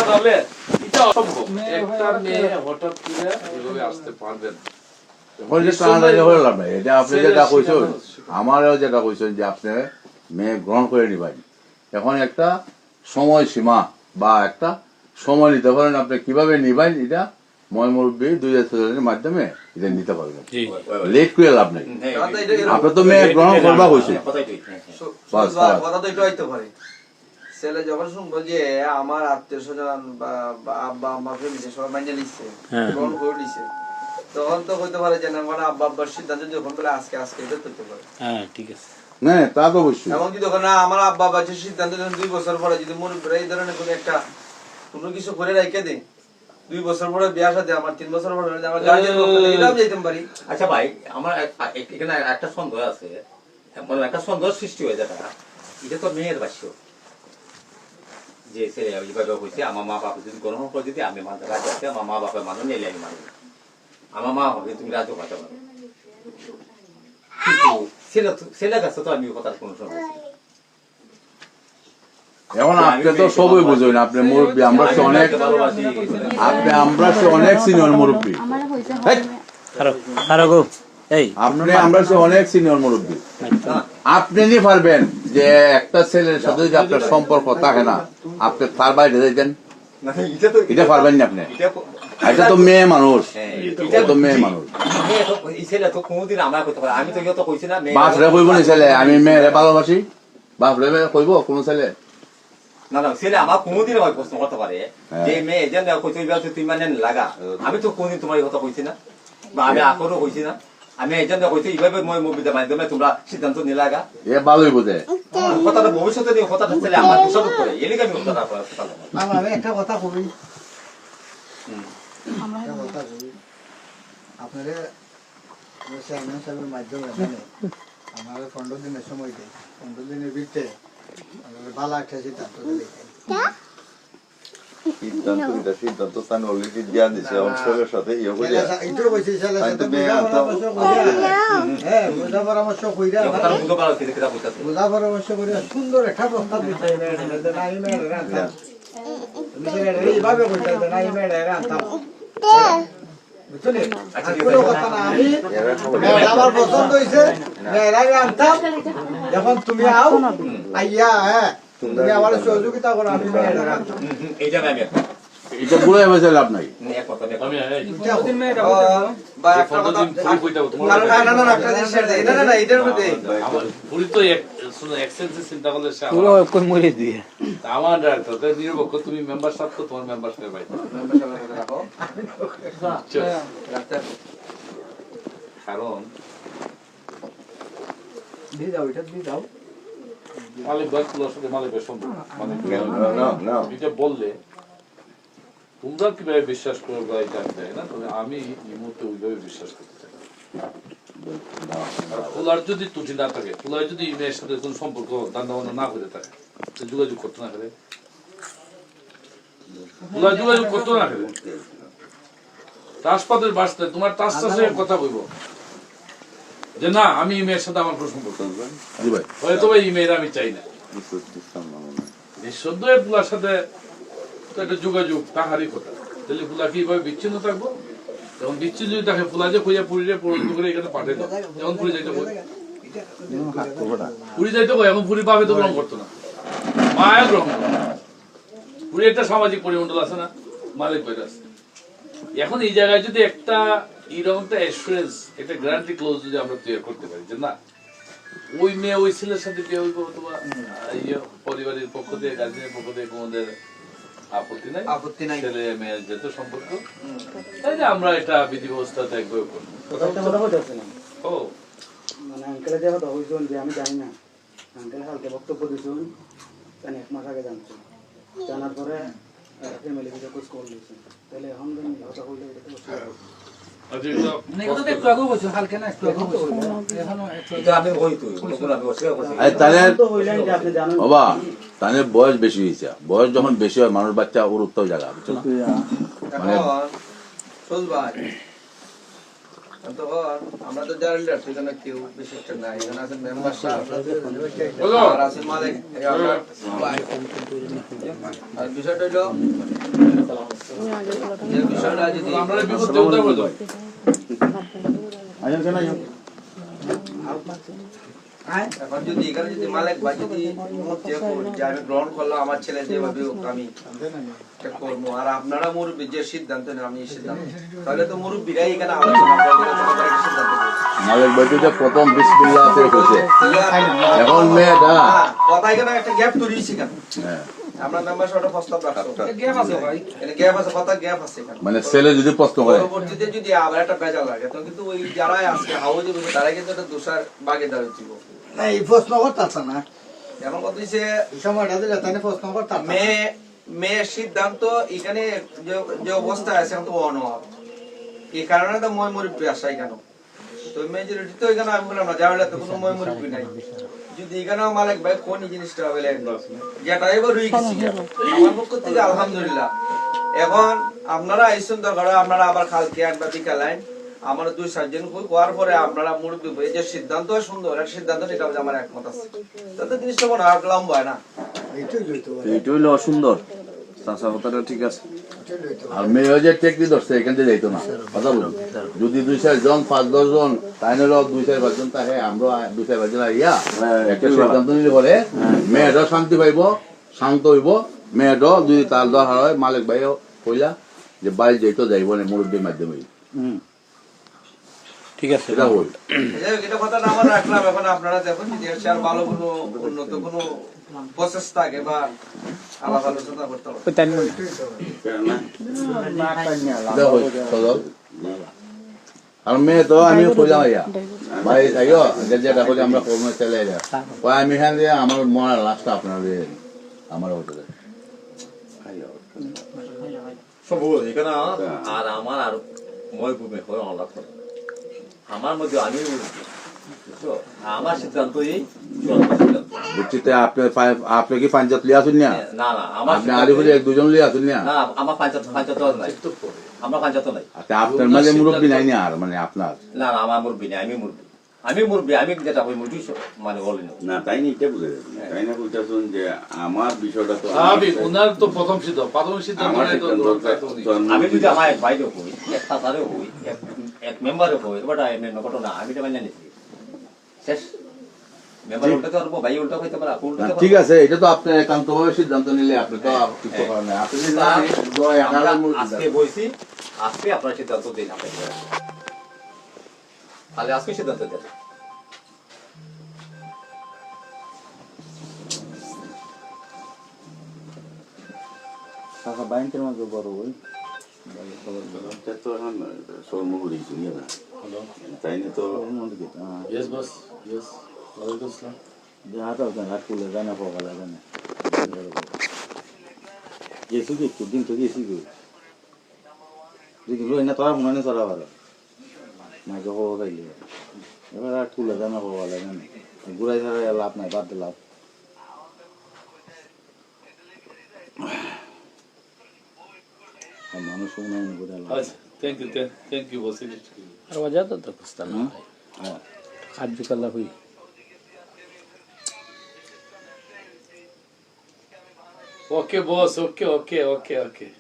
তাহলে এটা অসম্ভব একটা মেয়ে হঠাৎ করে এভাবে আসতে পারবে না এটা আপনি যেটা কইছেন আমারও যেটা কইছেন যে আপনি মেয়ে গ্রহণ করে নিবেন এখন একটা সময় সীমা বা একটা সময় নিতে পারেন আপনি কিভাবে নিবেন এটা ময় মুরব্বী 2000 মাধ্যমে এটা নিতে পারবেন লেট করে লাভ নেই আপনি তো মেয়ে গ্রহণ করবা কইছেন কথা তো এটা হইতে পারে ছেলে যখন শুনবো যে আমার আত্মীয় স্বজন বা আব্বা আম্মা ফ্যামিলি সবাই মাইনে নিচ্ছে গ্রহণ করে নিচ্ছে তখন তো হইতে পারে যে না মানে আব্বা আব্বার সিদ্ধান্ত যখন বলে আজকে এটা হতে পারে হ্যাঁ ঠিক আছে না তা তো অবশ্যই এমনকি যখন না আমার আব্বা আব্বার যে সিদ্ধান্ত যখন 2 বছর পরে যদি মুরব্বীরা এই ধরনের কোনো একটা কোনো কিছু করে রেখে দেয় 2 বছর পরে বিয়ার সাথে আমার 3 বছর পরে আমার গার্জিয়ান এটাও যাইতাম পারি। আচ্ছা ভাই আমার এখানে একটা সন্দেহ আছে মানে একটা সন্দেহ সৃষ্টি হয়ে যায় এটা তো মেয়ের বাস্য যে ছেলে এইভাবে হয়েছে আমার মা বাবা যদি গ্রহণ করে দিতে আমি মানতে রাজি আছি আমার মা বাবা মানুষ নিলে আমি মানব আমার মা হবে তুমি রাজ্য পাতে পারো কিন্তু ছেলে কাছে তো আমি কথা কোনো সময় এখন আপনি তো সবই বুঝবেন আপনি মুরব্বী আমরা তো অনেক আমরা তো অনেক সিনিয়র মুরব্বী আমরা তো অনেক সিনিয়র মুরব্বী আপনি নি পারবেন যে একটা ছেলের সাথে যদি আপনার সম্পর্ক থাকে না আপনি তার বাইরে যাইতেন এটা পারবেন না আপনি এটা তো মেয়ে মানুষ এটা তো মেয়ে মানুষ বাপরে কইব না ছেলে আমি মেয়েরে ভালোবাসি বাপরে কইব কোন ছেলে না না ছেলে আমার কোনোদিন আমার প্রশ্ন করতে পারে যে মেয়ে যেন তুই মানে লাগা আমি তো কোনদিন তোমার কথা কইছি না বা আমি আকরও কইছি না আমি এই জন্য কইছি এইভাবে মই মুভিতে মাধ্যমে তোমরা সিদ্ধান্ত নিলাগা এ ভালোই বোঝে কথাটা ভবিষ্যতে নিয়ে কথাটা ছেলে আমার দোষারোপ করে এলিকে আমি কথাটা আমি একটা কথা কই আপনারা চেয়ারম্যান সাহেবের মাধ্যমে আমার 15 দিনের সময় দেয় 15 দিনের ভিতরে ভালো একটা সিদ্ধান্ত সিদ্ধান্ত স্থান অলরেডি দিয়া দিছে অংশের সাথে বোঝা পরামর্শ কইরা সুন্দর একটা প্রস্তাব দিতে এইভাবে আমার পছন্দ হয়েছে আনতাম যখন তুমি আও আইয়া হ্যাঁ তুমি আমার সহযোগিতা করো আমি এটা বলে বসে লাভ নাই নিরপেক্ষ তুমি মেম্বারশিপ তো তোমার মেম্বারশিপ কারণ মালিক ভাইগুলোর সাথে মালিকের সম্পর্ক এটা বললে তোমরা কিভাবে বিশ্বাস করবে না তবে আমি এই মুহূর্তে ওইভাবে বিশ্বাস করতে চাই ফুলার যদি ত্রুটি না থাকে ফুলার যদি মেয়ের সাথে কোন সম্পর্ক দান্দাবান্ধা না করে থাকে যোগাযোগ করতে না করে ফুলার যোগাযোগ করতে না করে তাসপাতের বাসতে তোমার তাস চাষে কথা বলব যে না আমি এই মেয়ের সাথে আমার কোনো সম্পর্ক হয়তো এই মেয়ের আমি চাই না সদ্য ফুলার সাথে একটা যোগাযোগ তাহারই কথা তাহলে ফুলা কিভাবে বিচ্ছিন্ন থাকবো তখন বিচ্ছিন্ন যদি থাকে ফুলা যে খুঁজে পুরীরে পরিণত করে এখানে পাঠিয়ে দাও এখন পুরী যাইতে বই পুরী যাইতে বই এখন পুরী পাবে তো গ্রহণ করতো না মায়া গ্রহণ করতো পুরী একটা সামাজিক পরিমণ্ডল আছে না মালিক বাইরে আছে এখন এই জায়গায় যদি একটা এইরকম একটা অ্যাসুরেন্স একটা গ্যারান্টি ক্লোজ যদি আমরা তৈরি করতে পারি যে না ওই মেয়ে ওই ছেলের সাথে বিয়ে হইব অথবা পরিবারের পক্ষ থেকে গার্জেনের পক্ষ থেকে আমাদের আপত্তি নাই ছেলে মেয়ের যেহেতু সম্পর্ক তাই যে আমরা এটা বিধি ব্যবস্থা একভাবে করবো ও মানে আঙ্কেলে যে কথা হইছেন যে আমি জানি না আঙ্কেল কালকে বক্তব্য দিয়েছেন জানি 1 মাস আগে জানছেন জানার পরে ফ্যামিলি ভিডিও কোর্স করে দিয়েছেন তাহলে এখন কথা হইলে এটা তো বয়স বেশি হয়েছে বয়স যখন বেশি হয় মানুষ বাচ্চা ওর উত্তর জায়গা বুঝছো না তখন আমরা তো যারা লিডার সেখানে কেউ বেশি একটা নাই, এখানে আছেন মেম্বার সাহেব বলো আর আছেন মালিক এই আপনার ভাই। আর বিষয়টা হইলো যে বিষয়টা যদি আমরা বিপদ দেবতা করে দেবো। এখন যদি এখানে যদি মালিক ভাই যদি মধ্যে করি যে আমি গ্রহণ করলাম আমার ছেলে যেভাবে হোক আমি এটা করবো, আর আপনারা মুরব্বী যে সিদ্ধান্ত নেন আমি এই সিদ্ধান্ত, তাহলে তো মুরব্বীরাই এখানে আলোচনা করবে সিদ্ধান্ত নেবে। মালিক ভাই তো প্রথম বিসমিল্লাহ তে হয়েছে, এখন মেয়েটা কথা এখানে একটা গ্যাপ তৈরি হয়েছে কেন? হ্যাঁ, আমরা মেম্বার সাহেবের প্রস্তাব রাখছো গ্যাপ আছে ভাই, এখানে গ্যাপ আছে, কথা গ্যাপ আছে এখানে। মানে ছেলে যদি প্রশ্ন করে পরবর্তীতে যদি আবার একটা বেজাল লাগে তখন কিন্তু ওই যারা আজকে হাউজে বসে তারা কিন্তু একটা দোষার বাগেদার হচ্ছে। না এই প্রশ্ন করতে না, এমন কথা হচ্ছে এই সময়টা দিলে তাই প্রশ্ন করতে মেয়ের সিদ্ধান্ত এখানে যে অবস্থা আছে এখন তো অনর, এই কারণে তো মই মুরব্বী আসাই কেন, তো মেজরিটি তো এখানে আমি বললাম না যাওয়ালে তো কোনো মই মুরব্বী নাই। যদি এখানে মালিক ভাই কোন জিনিসটা হবে যেটা এবার রয়ে গেছি আমার পক্ষ থেকে আলহামদুলিল্লাহ। এখন আপনারা আইসুন দরকার আপনারা আবার কালকে আনবা বিকাল আইন আমার 2-4 জন হওয়ার পরে আপনারা মুরব্বী হয়ে যে সিদ্ধান্ত সুন্দর একটা সিদ্ধান্ত এটা আমার একমত আছে, তাতে জিনিসটা মনে হয় লম্বা হয় না। এইটাই লইতে পারে, এইটা হইলো অসুন্দর, চাষা কথাটা ঠিক আছে। এইটাই লইতে পারে। আর মেয়ে যে টেকনি ধরছে এখান থেকে যাইতো না, কথা বলুন। যদি 2-4 জন 5-10 জন তাই নিল 2-4 জন তাহে আমরা 2-4 জন আইয়া একটা সিদ্ধান্ত নিলে পরে মেয়েটা শান্তি পাইব, শান্ত হইব। মেয়েটা যদি তার দরকার হয় মালিক ভাইও কইলা যে বাইরে যাইতো যাইব না মুরব্বীর মাধ্যমে, ঠিক আছে এটা হল। এটা কথাটা আমার রাখলাম। এখন আপনারা দেখুন যদি এর চেয়ে আর ভালো কোনো উন্নত কোনো প্রসেস থাকে বা আলাপ আলোচনা করতে হবে। এটা হল সদল। আর মেয়ে তো আমি কইলাম আইয়া ভাই আইও যেটা কইলে আমরা কর্মে চলে আইয়া কই আমি এখান দিয়ে আমার মনে লাস্টটা আপনার আমার হোটেলে সম্ভব এখানে আর আমার আর মই ভূমি হয় অলাপ করে আমার মধ্যে আমি আমার সিদ্ধান্তই বুঝছি তো আপনি কি পাঞ্জাব লিয়া আসুন না? না না আমার আপনি আরিফুলি 1-2 জন লিয়া আসুন না? না আমার পঞ্চায়েত নাই, আমরা পঞ্চায়েত নাই। আচ্ছা আপনার মাঝে মুরব্বী নাই না? আর মানে আপনার না না আমার মুরব্বী নেই, আমি মুরব্বী আমি যেটা ওই মুরব্বী মানে বলি না। না তাই না, এটা বুঝে যাবে। তাই না বলতেছেন যে আমার বিষয়টা তো স্বাভাবিক, ওনার তো প্রথম সিদ্ধান্ত প্রাথমিক সিদ্ধান্ত আমার নেই তো সিদ্ধান্ত উনি। আমি যদি আমার এক ভাইরে হই, এক সাসারে হই, এক মেম্বারে হই, ওটা এমনি ঘটনা আমি তো মানিয়ে নিছি শেষ। মেম্বার উল্টাতে পারবো, ভাই উল্টা হইতে পারে, আপনি উল্টাতে ঠিক আছে, এটা তো আপনি একান্তভাবে সিদ্ধান্ত নিলে আপনি তো কিছু করার নাই। আপনি যদি আজকে বইছি, আজকে আপনার সিদ্ধান্ত দিন, তাহলে আজকে সিদ্ধান্ত দেন। ব্যাংকের মধ্যে বড় বই তো এখন সর্বমূলী দুনিয়া না, তাই না তো Yes, boss. Yes. ওয়ালাইকুম আসসালাম। হাত হাত তুলে জানা পাওয়া জানে গেছি কি একটু দিন তো গেছি কি যদি রই না তোরা মনে চলা ভালো মাকে হওয়া গাইলে এবার আর তুলে জানা পাওয়া জানে ঘুরাই ছাড়া লাভ নাই, বাদ লাভ। মানুষ উন্নয়ন করে আচ্ছা, thank you, boss. আর वजह तो कुछ था ना आज जो कल हुई Okay, boss. Okay.